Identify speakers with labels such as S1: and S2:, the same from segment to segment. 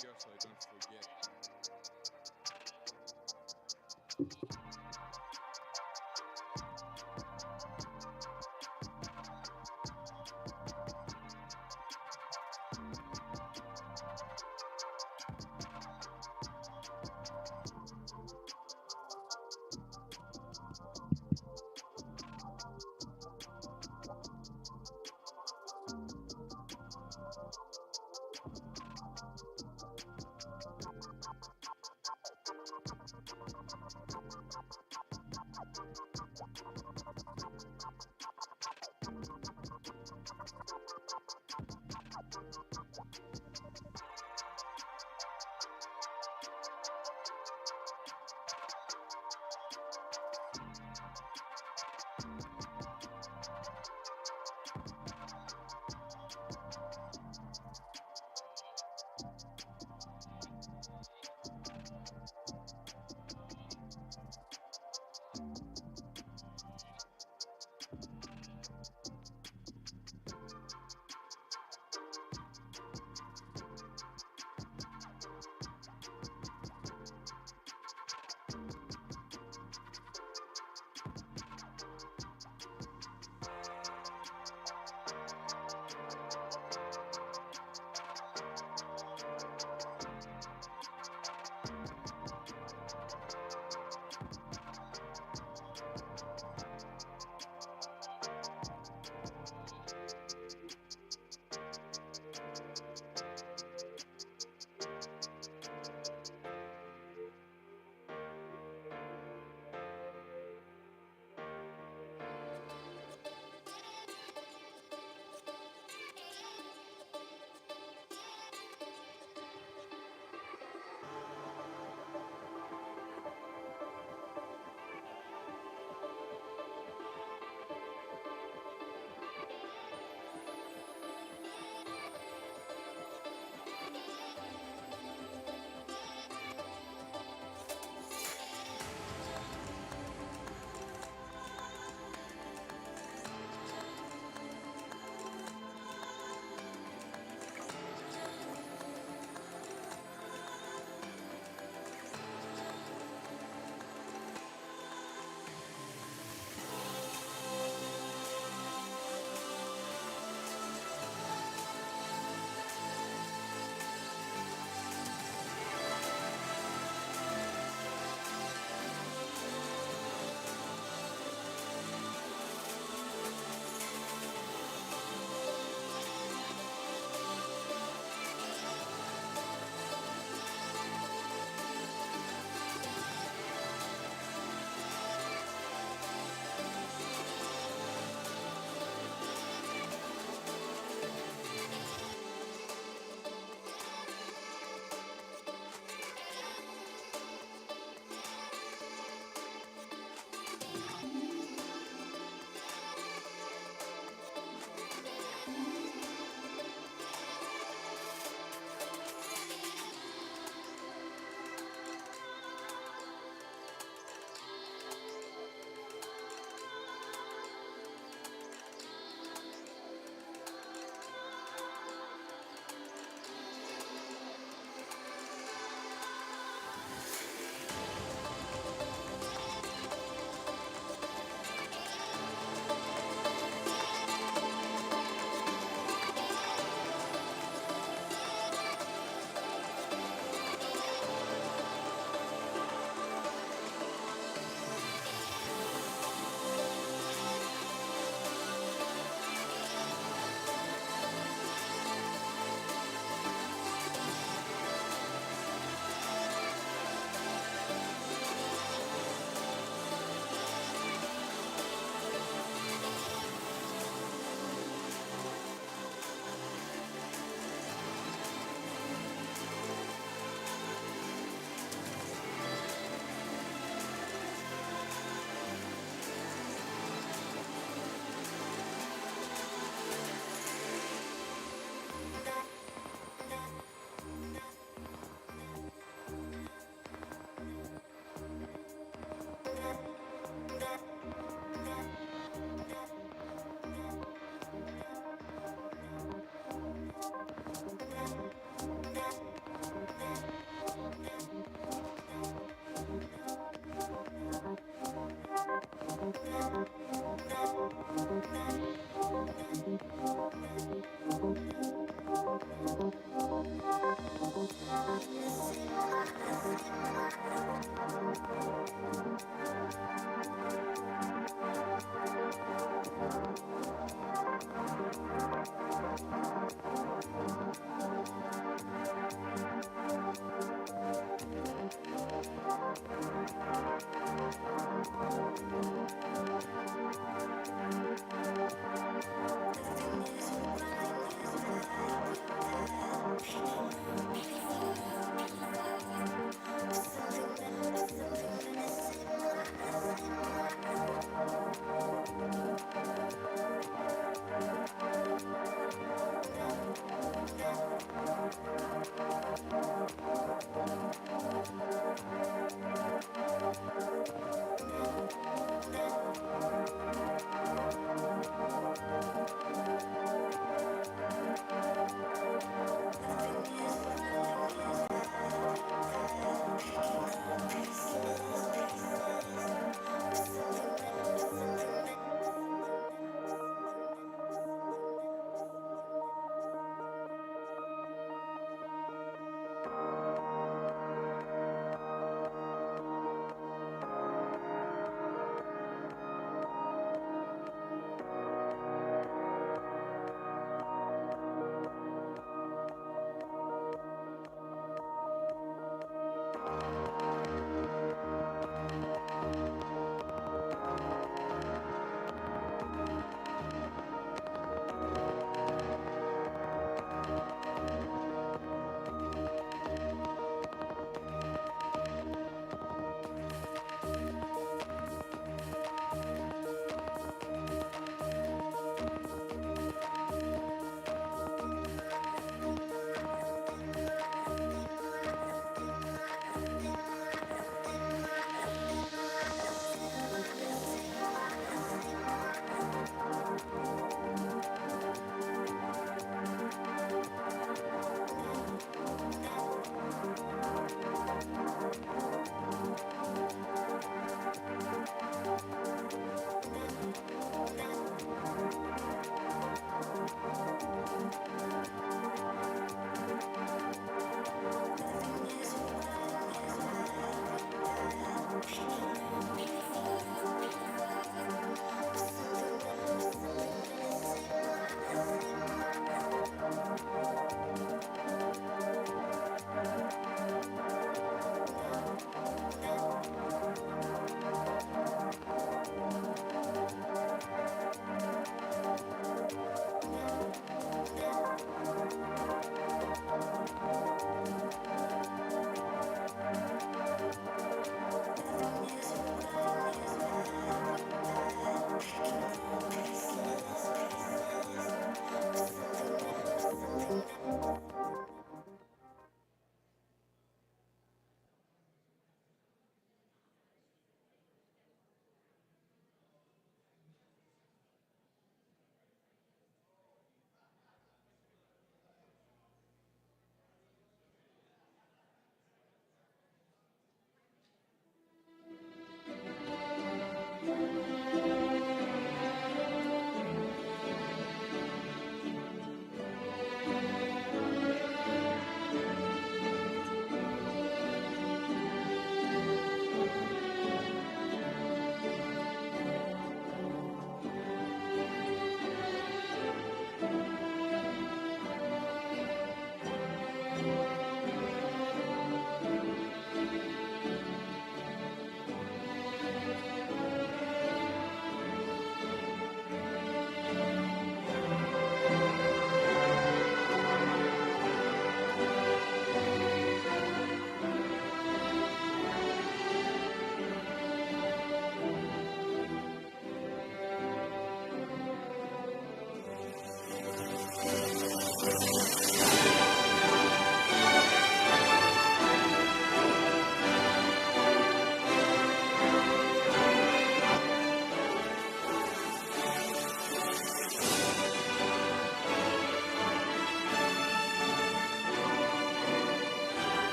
S1: Here so I don't forget.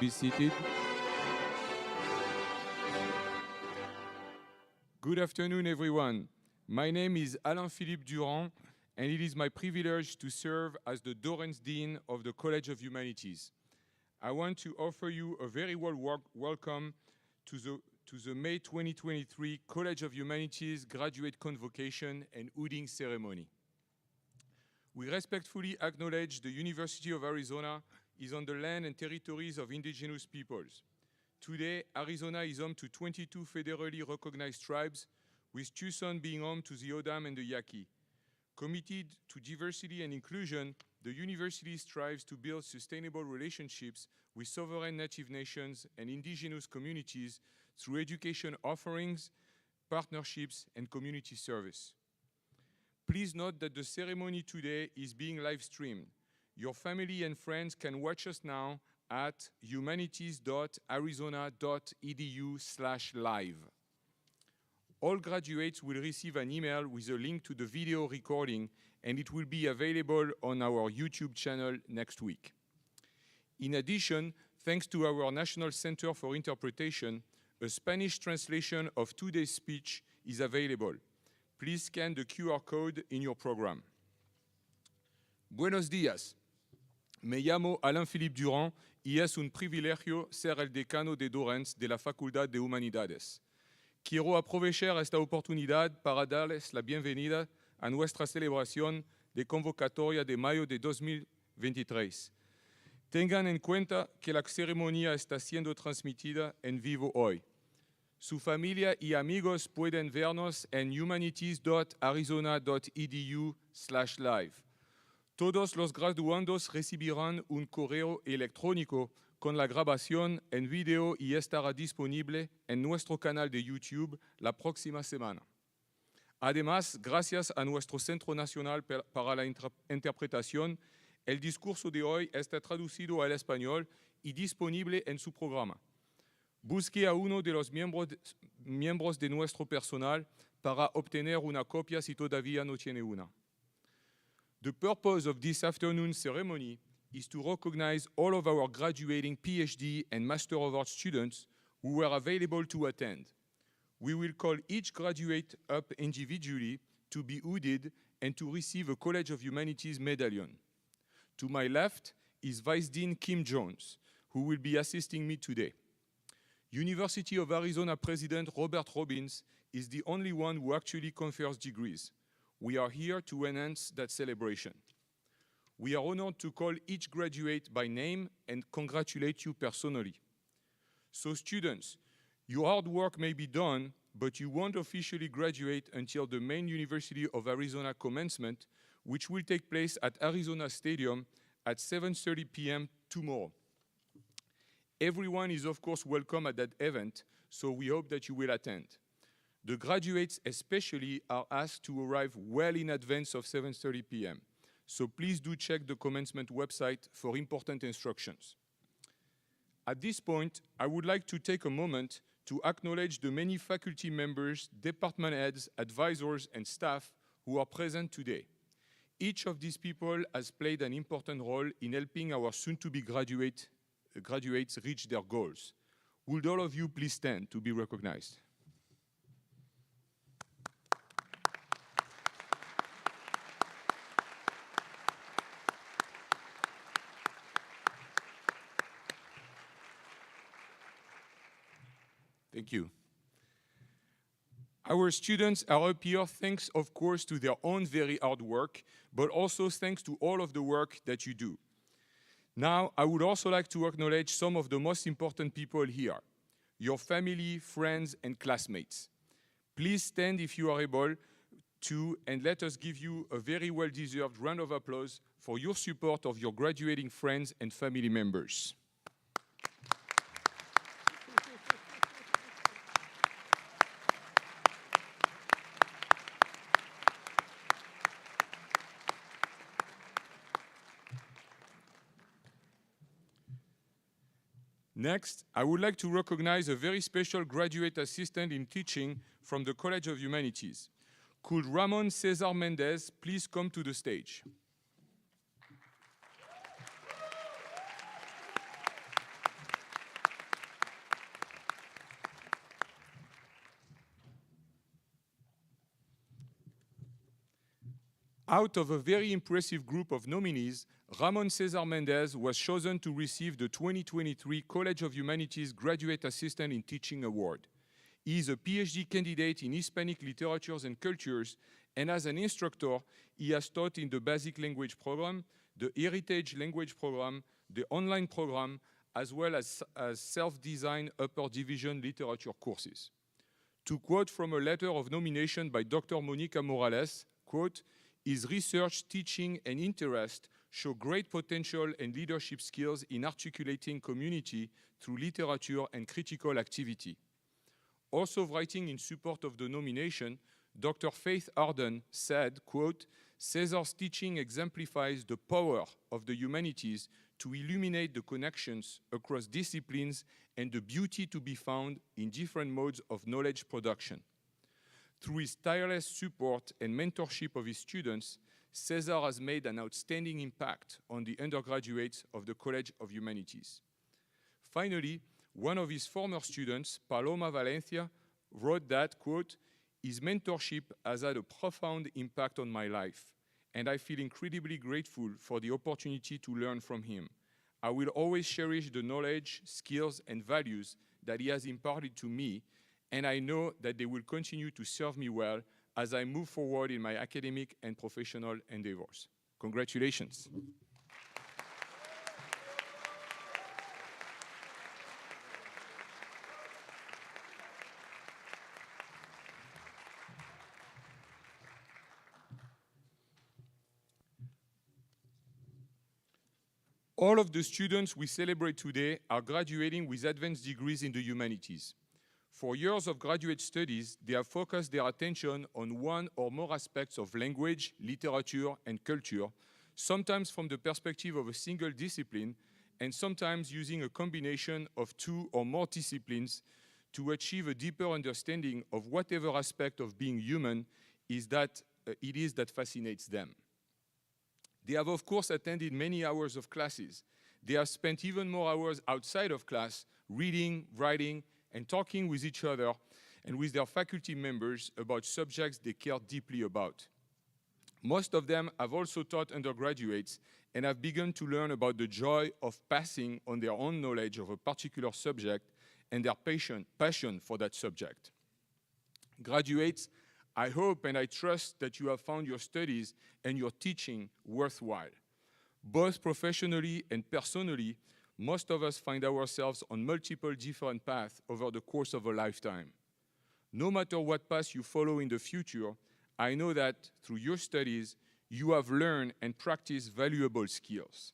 S1: be seated. Good afternoon, everyone. My name is Alain-Philippe Durand, and it is my privilege to serve as the Dorrance Dean of the College of Humanities. I want to offer you a very warm welcome to the May 2023 College of Humanities Graduate Convocation and Hooding Ceremony. We respectfully acknowledge the University of Arizona is on the land and territories of indigenous peoples. Today, Arizona is home to 22 federally recognized tribes, with Tucson being home to the O'odham and the Yaqui. Committed to diversity and inclusion, the university strives to build sustainable relationships with sovereign native nations and indigenous communities through education offerings, partnerships, and community service. Please note that the ceremony today is being live streamed. Your family and friends can watch us now at humanities.arizona.edu/live. All graduates will receive an email with a link to the video recording, and it will be available on our YouTube channel next week. In addition, thanks to our National Center for Interpretation, a Spanish translation of today's speech is available. Please scan the QR code in your program. Buenos días. Me llamo Alain-Philippe Durand y es un privilegio ser el decano de Dorrance de la Facultad de Humanidades. Quiero aprovechar esta oportunidad para darles la bienvenida a nuestra celebración de convocatoria de mayo de 2023. Tengan en cuenta que la ceremonia está siendo transmitida en vivo hoy. Su familia y amigos pueden vernos en humanities.arizona.edu/live. Todos los graduandos recibirán un correo electrónico con la grabación en video y estará disponible en nuestro canal de YouTube la próxima semana. Además, gracias a nuestro Centro Nacional para la Interpretación, el discurso de hoy está traducido al español y disponible en su programa. Busque a uno de los miembros de nuestro personal para obtener una copia si todavía no tiene una. The purpose of this afternoon's ceremony is to recognize all of our graduating PhD and Master of Arts students who were available to attend. We will call each graduate up individually to be hooded and to receive a College of Humanities medallion. To my left is Vice Dean Kim Jones, who will be assisting me today. University of Arizona President Robert Robbins is the only one who actually confers degrees. We are here to enhance that celebration. We are honored to call each graduate by name and congratulate you personally. So students, your hard work may be done, but you won't officially graduate until the main University of Arizona Commencement, which will take place at Arizona Stadium at 7:30 p.m. tomorrow. Everyone is of course welcome at that event, so we hope that you will attend. The graduates especially are asked to arrive well in advance of 7:30 p.m. So please do check the commencement website for important instructions. At this point, I would like to take a moment to acknowledge the many faculty members, department heads, advisors, and staff who are present today. Each of these people has played an important role in helping our soon-to-be graduates reach their goals. Would all of you please stand to be recognized? Thank you. Our students are up here thanks, of course, to their own very hard work, but also thanks to all of the work that you do. Now, I would also like to acknowledge some of the most important people here, your family, friends, and classmates. Please stand if you are able to, and let us give you a very well-deserved round of applause for your support of your graduating friends and family members. Next, I would like to recognize a very special graduate assistant in teaching from the College of Humanities. Could Ramon Cesar Mendez please come to the stage? Out of a very impressive group of nominees, Ramon Cesar Mendez was chosen to receive the 2023 College of Humanities Graduate Assistant in Teaching Award. He is a PhD candidate in Hispanic literatures and cultures, and as an instructor, he has taught in the Basic Language Program, the Heritage Language Program, the online program, as well as self-designed upper division literature courses. To quote from a letter of nomination by Dr. Monica Morales, quote, "His research, teaching, and interest show great potential and leadership skills in articulating community through literature and critical activity." Also writing in support of the nomination, Dr. Faith Arden said, quote, "Cesar's teaching exemplifies the power of the humanities to illuminate the connections across disciplines and the beauty to be found in different modes of knowledge production. Through his tireless support and mentorship of his students, Cesar has made an outstanding impact on the undergraduates of the College of Humanities." Finally, one of his former students, Paloma Valencia, wrote that, quote, "His mentorship has had a profound impact on my life, and I feel incredibly grateful for the opportunity to learn from him. I will always cherish the knowledge, skills, and values that he has imparted to me, and I know that they will continue to serve me well as I move forward in my academic and professional endeavors." Congratulations. All of the students we celebrate today are graduating with advanced degrees in the humanities. For years of graduate studies, they have focused their attention on one or more aspects of language, literature, and culture, sometimes from the perspective of a single discipline, and sometimes using a combination of two or more disciplines to achieve a deeper understanding of whatever aspect of being human it is that fascinates them. They have, of course, attended many hours of classes. They have spent even more hours outside of class, reading, writing, and talking with each other and with their faculty members about subjects they care deeply about. Most of them have also taught undergraduates and have begun to learn about the joy of passing on their own knowledge of a particular subject and their passion for that subject. Graduates, I hope and I trust that you have found your studies and your teaching worthwhile. Both professionally and personally, most of us find ourselves on multiple different paths over the course of a lifetime. No matter what path you follow in the future, I know that through your studies, you have learned and practiced valuable skills.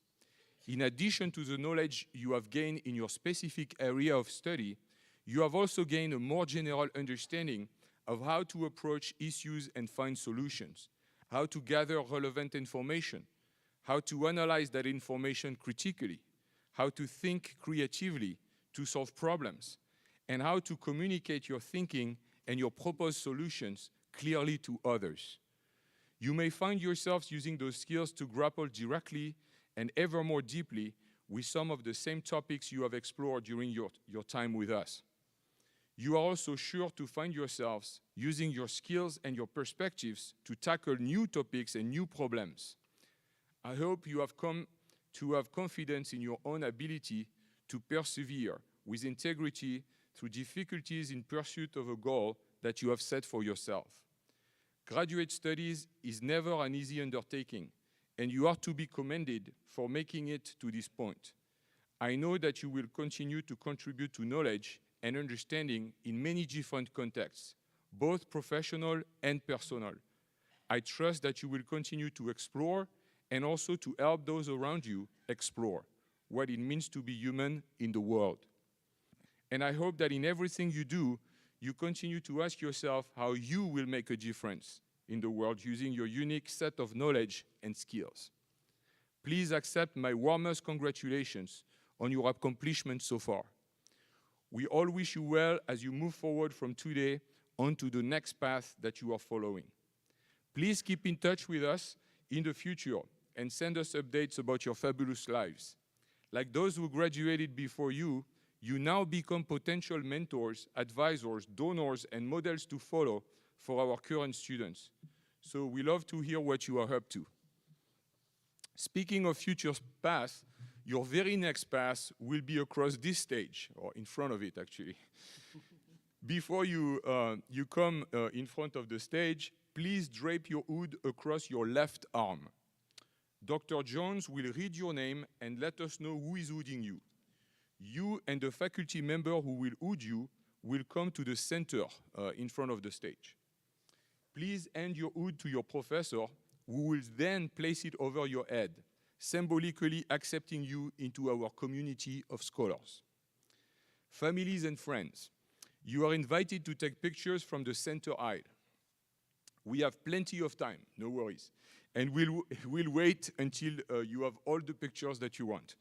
S1: In addition to the knowledge you have gained in your specific area of study, you have also gained a more general understanding of how to approach issues and find solutions, how to gather relevant information, how to analyze that information critically, how to think creatively to solve problems, and how to communicate your thinking and your proposed solutions clearly to others. You may find yourselves using those skills to grapple directly and ever more deeply with some of the same topics you have explored during your time with us. You are also sure to find yourselves using your skills and your perspectives to tackle new topics and new problems. I hope you have come to have confidence in your own ability to persevere with integrity through difficulties in pursuit of a goal that you have set for yourself. Graduate studies is never an easy undertaking, and you are to be commended for making it to this point. I know that you will continue to contribute to knowledge and understanding in many different contexts, both professional and personal. I trust that you will continue to explore and also to help those around you explore what it means to be human in the world. And I hope that in everything you do, you continue to ask yourself how you will make a difference in the world using your unique set of knowledge and skills. Please accept my warmest congratulations on your accomplishments so far. We all wish you well as you move forward from today onto the next path that you are following. Please keep in touch with us in the future and send us updates about your fabulous lives. Like those who graduated before you, you now become potential mentors, advisors, donors, and models to follow for our current students. So we love to hear what you are up to. Speaking of future paths, your very next path will be across this stage, or in front of it, actually. Before you come in front of the stage, please drape your hood across your left arm. Dr. Jones will read your name and let us know who is hooding you. You and the faculty member who will hood you will come to the center in front of the stage. Please hand your hood to your professor, who will then place it over your head, symbolically accepting you into our community of scholars. Families and friends, you are invited to take pictures from the center aisle. We have plenty of time, no worries. And we'll wait until you have all the pictures that you want.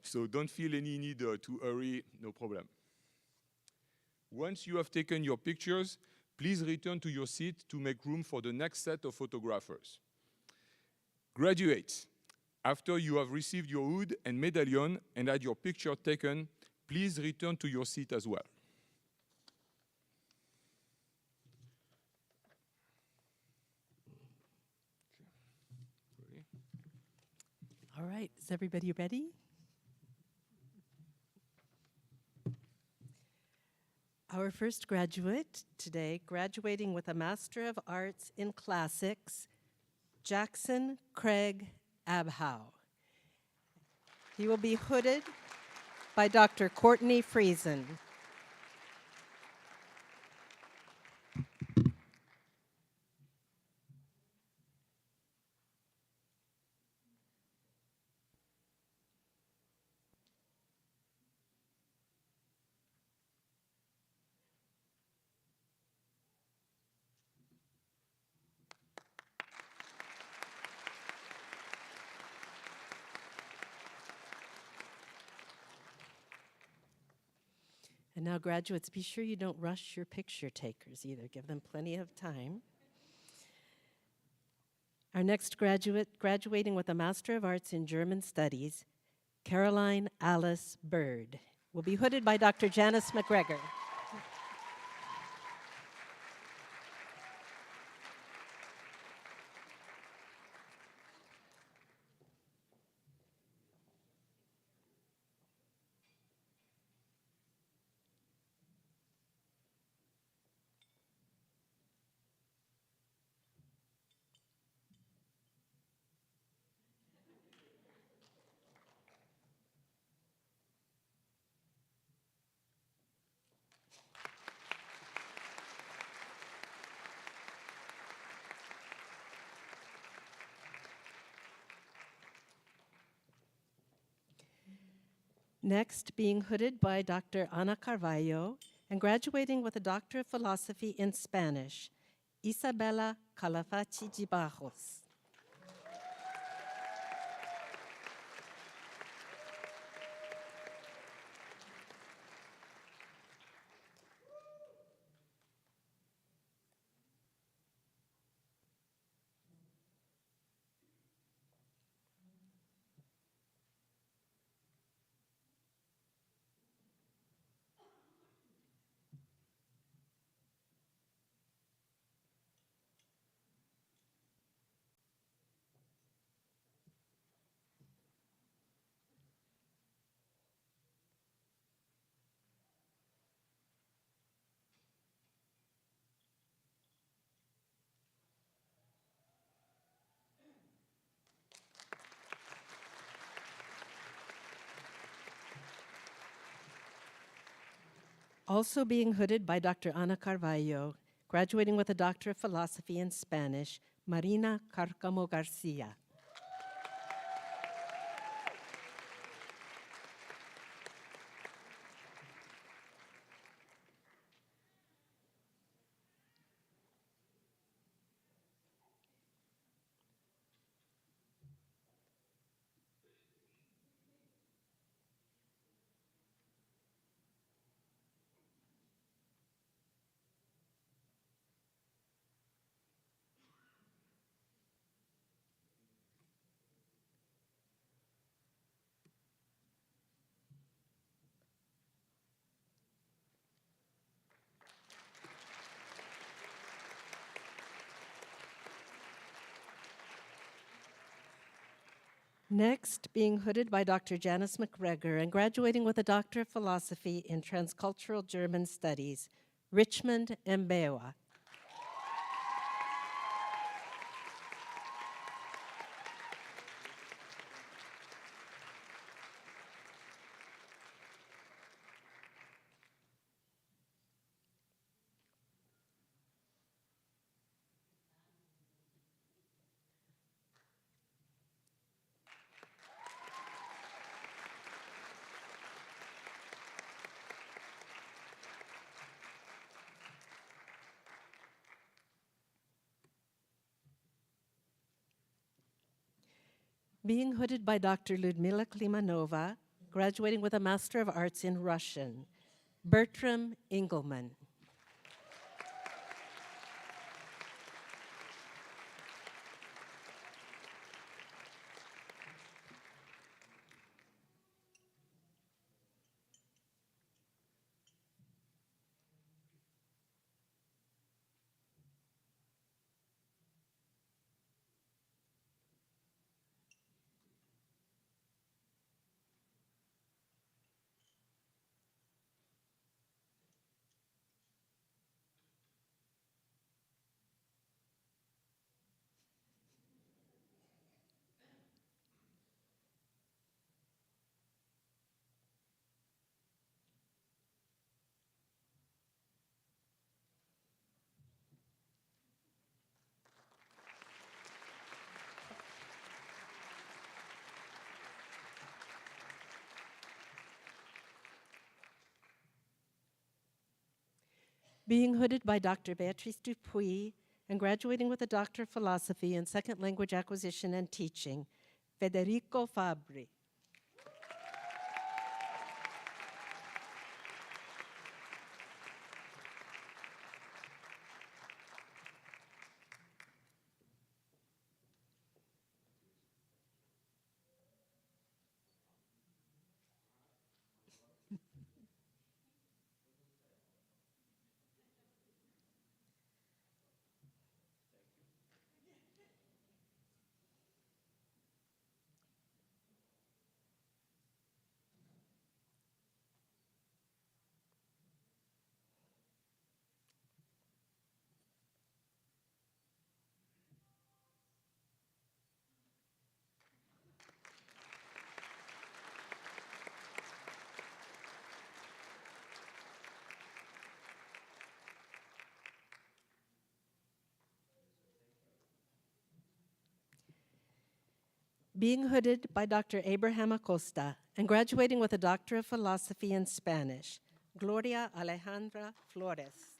S1: So don't feel any need to hurry, no problem. Once you have taken your pictures, please return to your seat to make room for the next set of photographers. Graduates, after you have received your hood and medallion and had your picture taken, please return to your seat as well.
S2: All right, is everybody ready? Our first graduate today, graduating with a Master of Arts in Classics, Jackson Craig Abhow. He will be hooded by Dr. Courtney Friesen. And now, graduates, be sure you don't rush your picture takers either. Give them plenty of time. Our next graduate, graduating with a Master of Arts in German Studies, Caroline Alice Bird, will be hooded by Dr. Janice McGregor. Next, being hooded by Dr. Ana Carvalho and graduating with a Doctor of Philosophy in Spanish, Isabella Calafachi Gibajos. Also being hooded by Dr. Ana Carvalho, graduating with a Doctor of Philosophy in Spanish, Marina Carcamo Garcia. Next, being hooded by Dr. Janice McGregor and graduating with a Doctor of Philosophy in Transcultural German Studies, Richmond Mbewa. Being hooded by Dr. Ludmila Klimanova, graduating with a Master of Arts in Russian, Bertram Engelman. Being hooded by Dr. Beatrice Dupuy and graduating with a Doctor of Philosophy in Second Language Acquisition and Teaching, Federico Fabri. Being hooded by Dr. Abraham Acosta and graduating with a Doctor of Philosophy in Spanish, Gloria Alejandra Flores.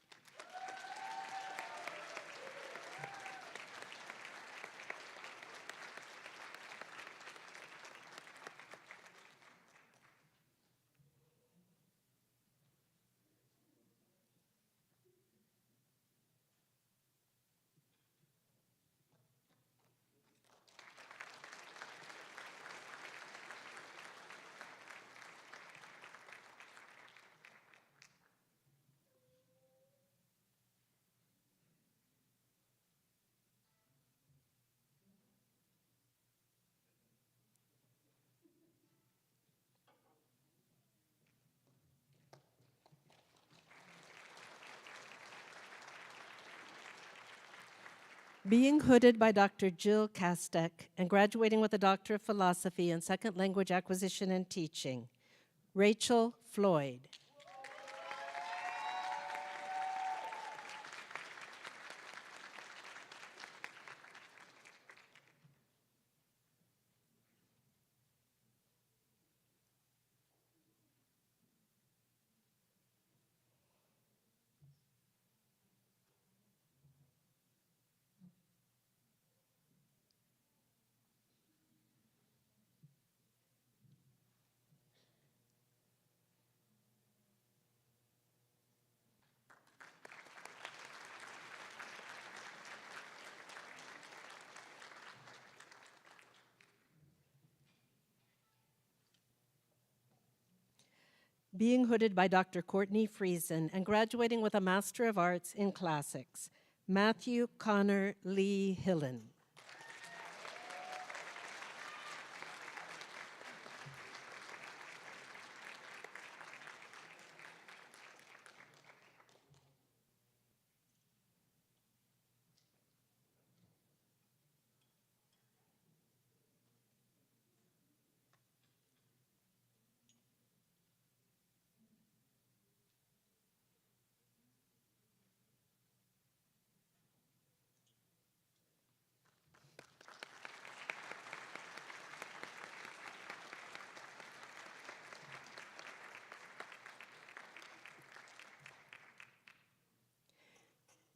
S2: Being hooded by Dr. Jill Kastek and graduating with a Doctor of Philosophy in Second Language Acquisition and Teaching, Rachel Floyd. Being hooded by Dr. Courtney Friesen and graduating with a Master of Arts in Classics, Matthew Connor Lee Hillen.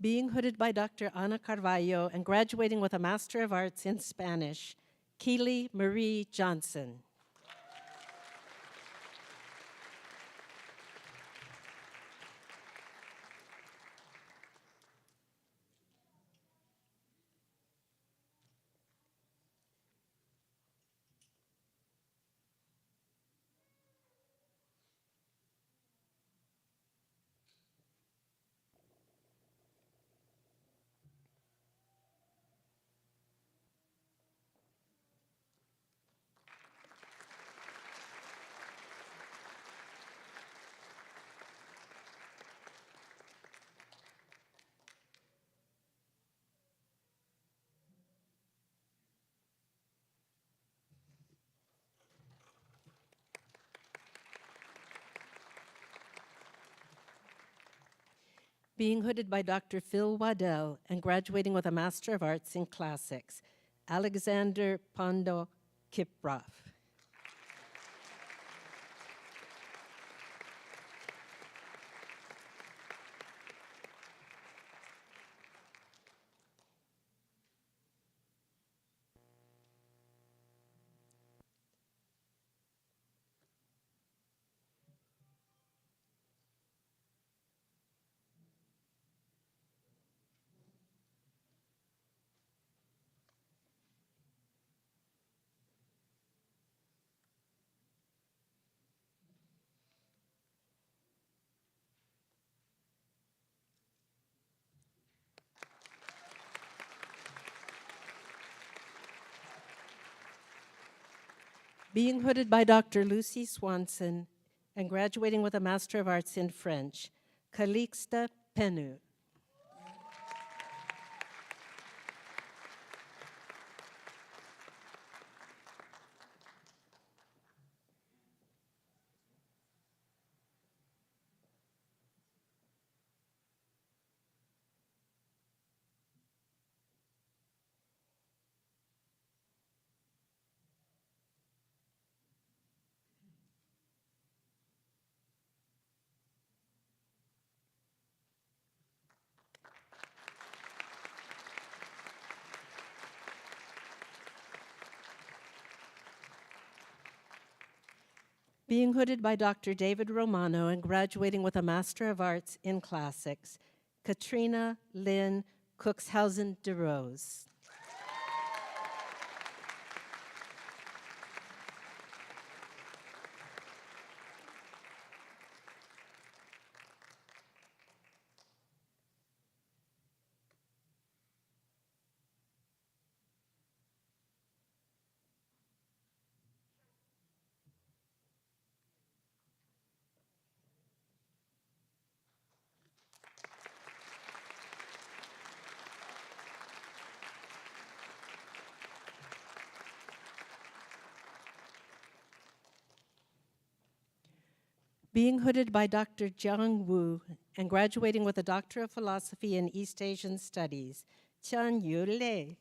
S2: Being hooded by Dr. Ana Carvalho and graduating with a Master of Arts in Spanish, Keely Marie Johnson. Being hooded by Dr. Phil Waddell and graduating with a Master of Arts in Classics, Alexander Pondo Kiprov. Being hooded by Dr. Lucy Swanson and graduating with a Master of Arts in French, Calixte Penu. Being hooded by Dr. David Romano and graduating with a Master of Arts in Classics, Katrina Lynn Cuxhausen de Rose. Being hooded by Dr. Jiang Wu and graduating with a Doctor of Philosophy in East Asian Studies, Qian Yu Lei.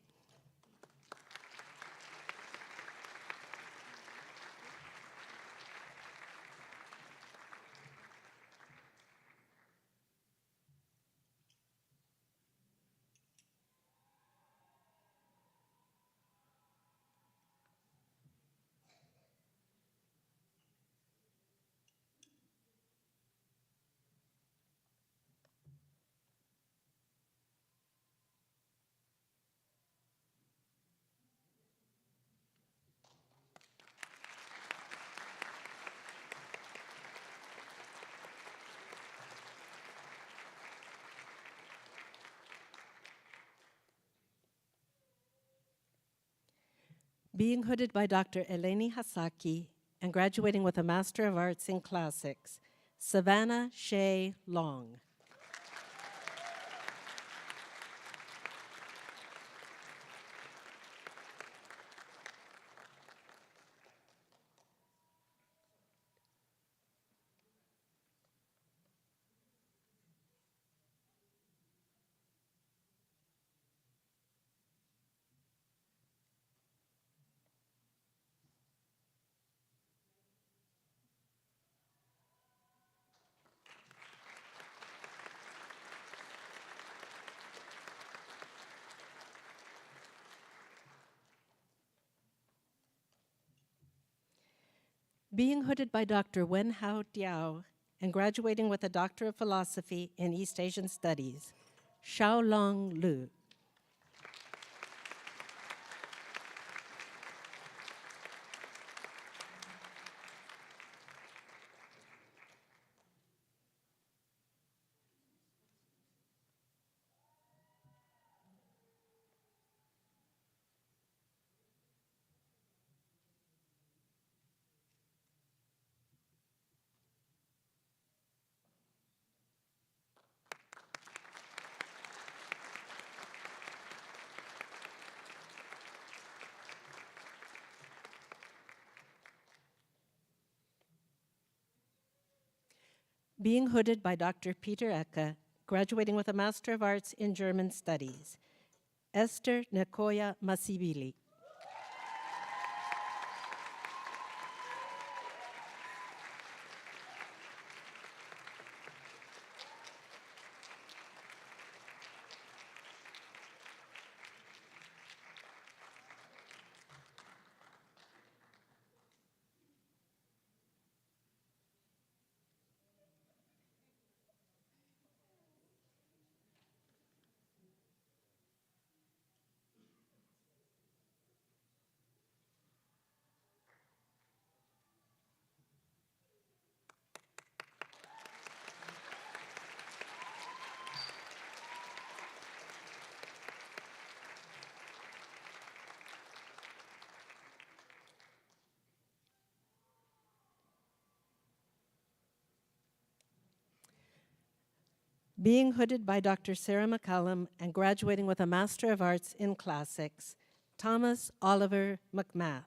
S2: Being hooded by Dr. Eleni Hasaki and graduating with a Master of Arts in Classics, Savannah Shea Long. Being hooded by Dr. Wen Hao Diao and graduating with a Doctor of Philosophy in East Asian Studies, Xiaolong Lu. Being hooded by Dr. Peter Ecke, graduating with a Master of Arts in German Studies, Esther Nekoya Masibili. Being hooded by Dr. Sarah McCallum and graduating with a Master of Arts in Classics, Thomas Oliver McMath.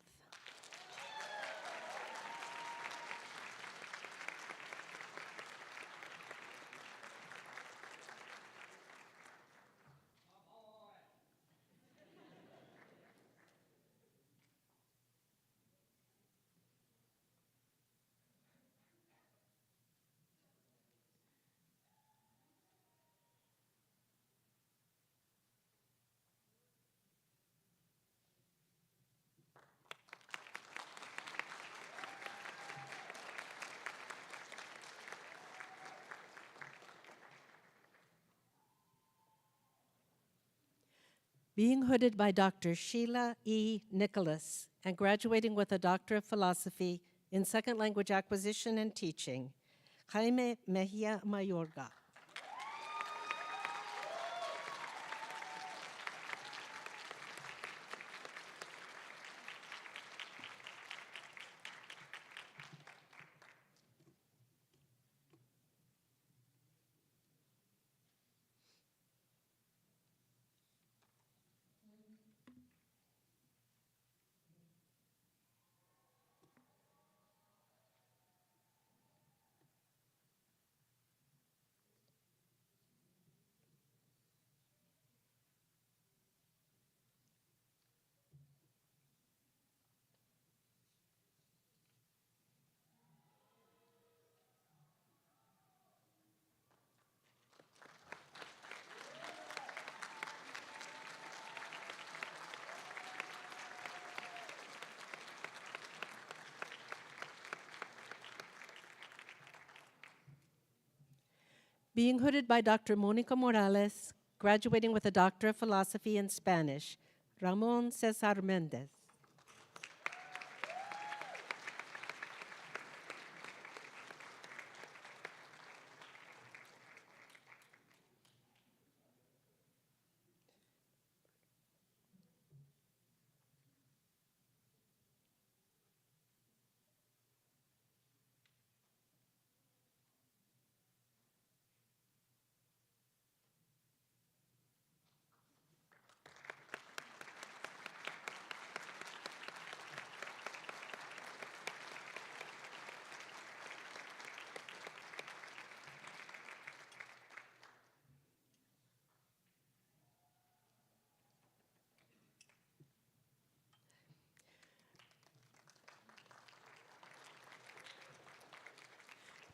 S2: Being hooded by Dr. Sheila E. Nicholas and graduating with a Doctor of Philosophy in Second Language Acquisition and Teaching, Jaime Mejia Mayorga. Being hooded by Dr. Monica Morales, graduating with a Doctor of Philosophy in Spanish, Ramon Cesar Mendez.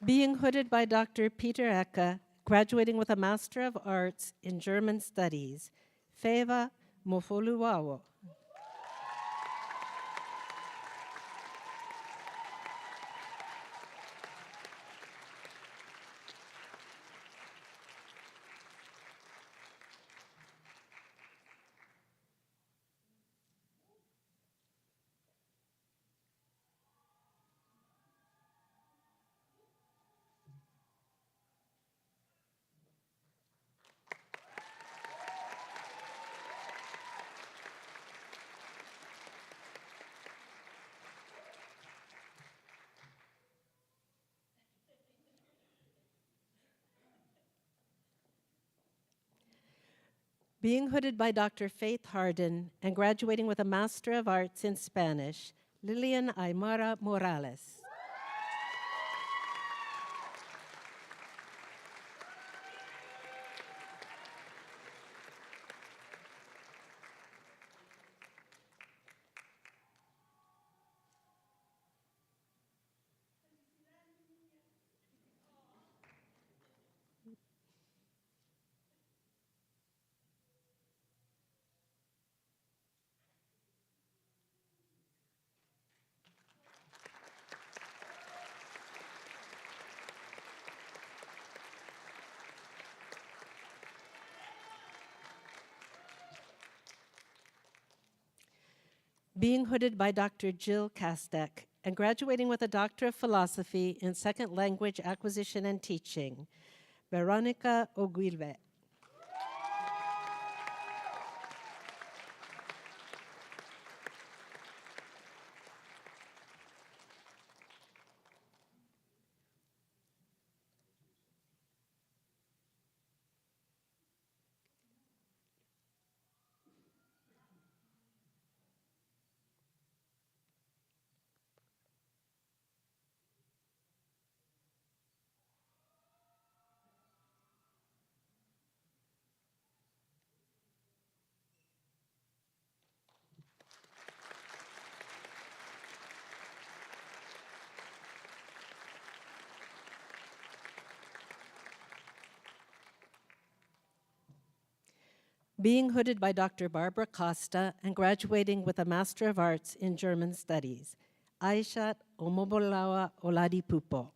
S2: Being hooded by Dr. Peter Ecke, graduating with a Master of Arts in German Studies, Feva Mofoluwawo. Being hooded by Dr. Faith Harden and graduating with a Master of Arts in Spanish, Lilian Aymara Morales. Being hooded by Dr. Jill Kastek and graduating with a Doctor of Philosophy in Second Language Acquisition and Teaching, Veronica Oguilve. Being hooded by Dr. Barbara Costa and graduating with a Master of Arts in German Studies, Aishat Omobolawa Oladipupo.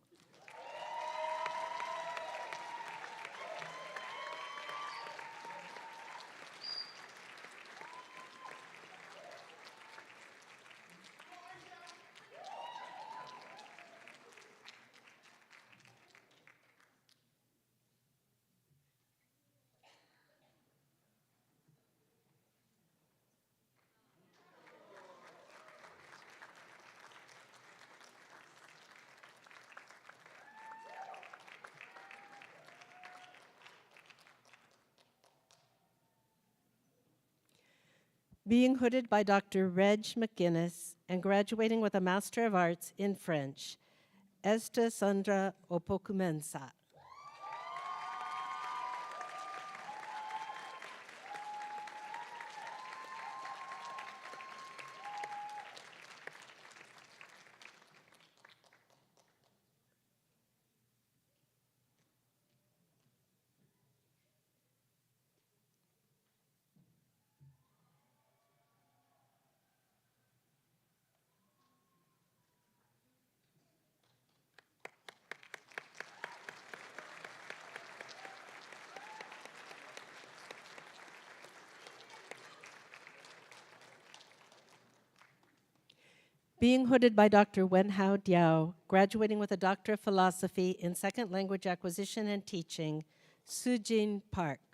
S2: Being hooded by Dr. Reg McGinnis and graduating with a Master of Arts in French, Esther Sandra Opokumensa. Being hooded by Dr. Wenhao Diao, graduating with a Doctor of Philosophy in Second Language Acquisition and Teaching, Sujin Park.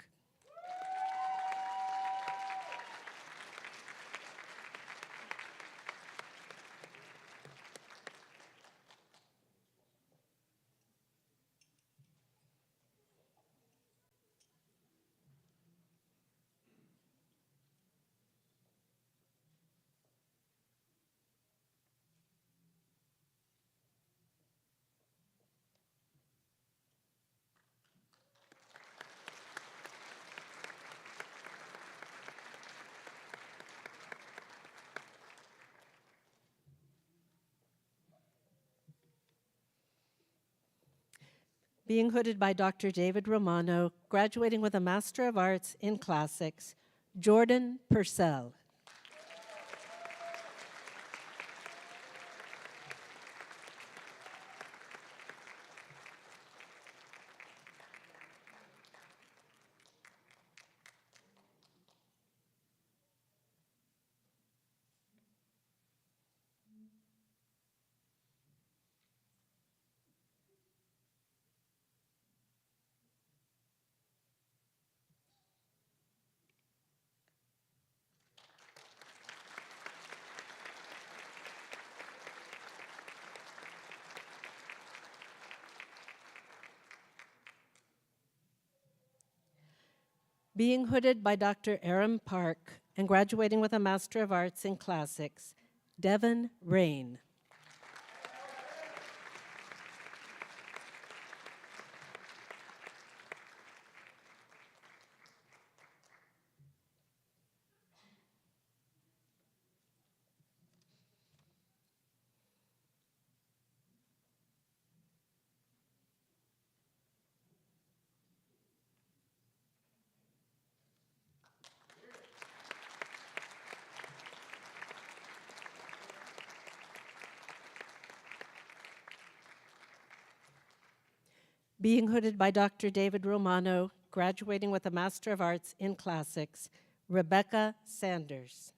S2: Being hooded by Dr. David Romano, graduating with a Master of Arts in Classics, Jordan Purcell. Being hooded by Dr. Aaron Park and graduating with a Master of Arts in Classics, Devin Rain. Being hooded by Dr. David Romano, graduating with a Master of Arts in Classics, Rebecca Sanders.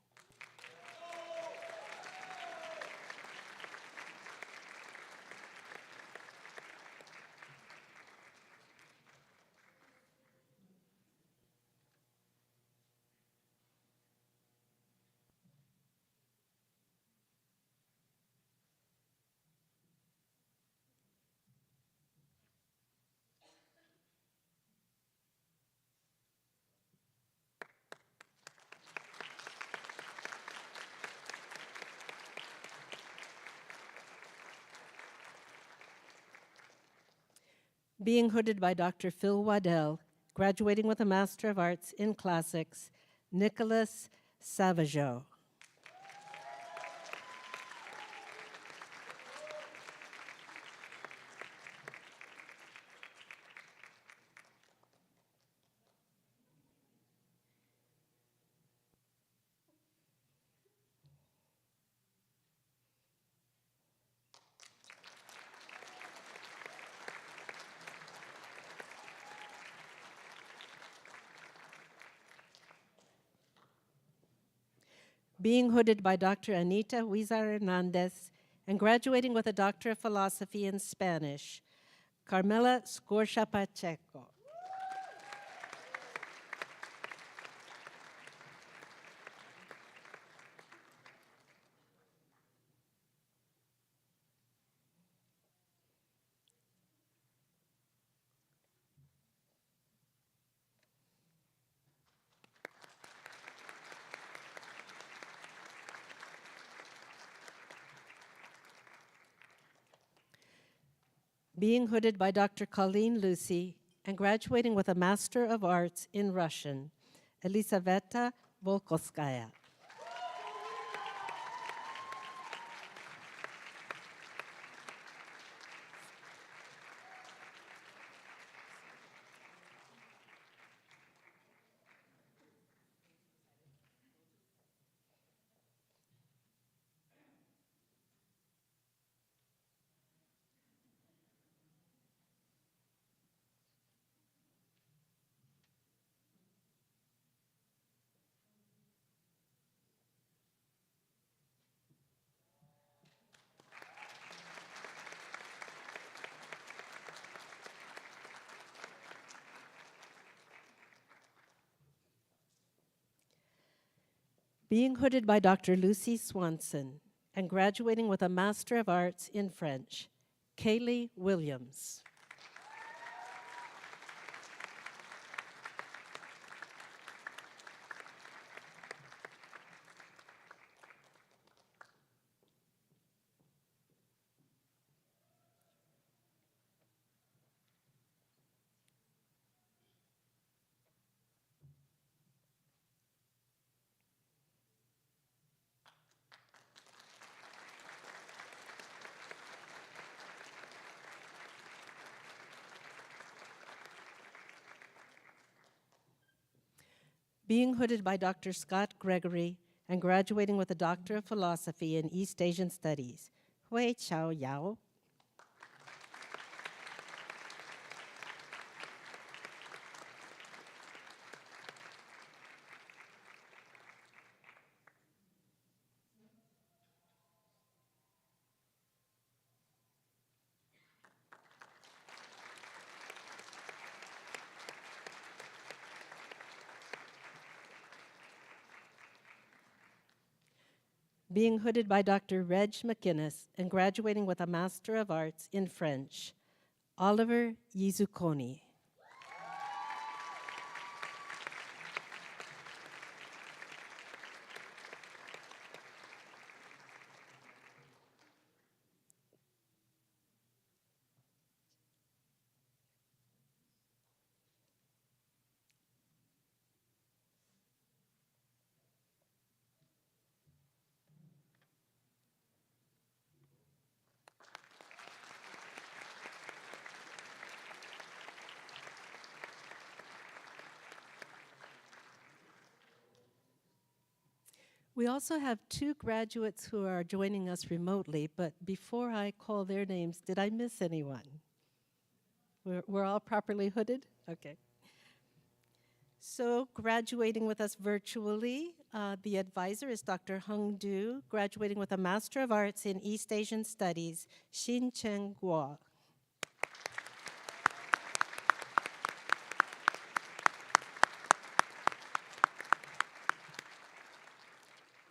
S2: Being hooded by Dr. Phil Waddell, graduating with a Master of Arts in Classics, Nicholas Savageau. Being hooded by Dr. Anita Huizar Hernandez and graduating with a Doctor of Philosophy in Spanish, Carmela Scorcia Pacheco. Being hooded by Dr. Colleen Lucy and graduating with a Master of Arts in Russian, Elisaveta Volkoskaya. Being hooded by Dr. Lucy Swanson and graduating with a Master of Arts in French, Kaylee Williams. Being hooded by Dr. Scott Gregory and graduating with a Doctor of Philosophy in East Asian Studies, Hui Chao Yao. Being hooded by Dr. Reg McInnes and graduating with a Master of Arts in French, Oliver Yizukoni. We also have two graduates who are joining us remotely, but before I call their names, did I miss anyone? We're all properly hooded? Okay. So graduating with us virtually, the advisor is Dr. Hung Du, graduating with a Master of Arts in East Asian Studies, Xin Chen Guo.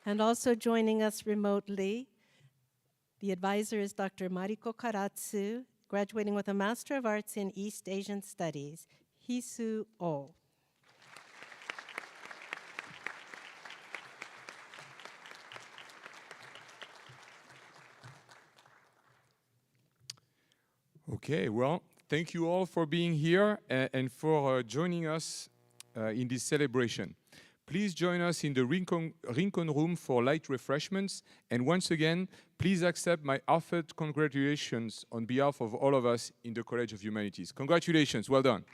S2: And also joining us remotely, the advisor is Dr. Mariko Karatsu, graduating with a Master of Arts in East Asian Studies, Hisu Oh.
S1: Okay, well, thank you all for being here and for joining us in this celebration. Please join us in the Rincon room for light refreshments. And once again, please accept my heartfelt congratulations on behalf of all of us in the College of Humanities. Congratulations, well done.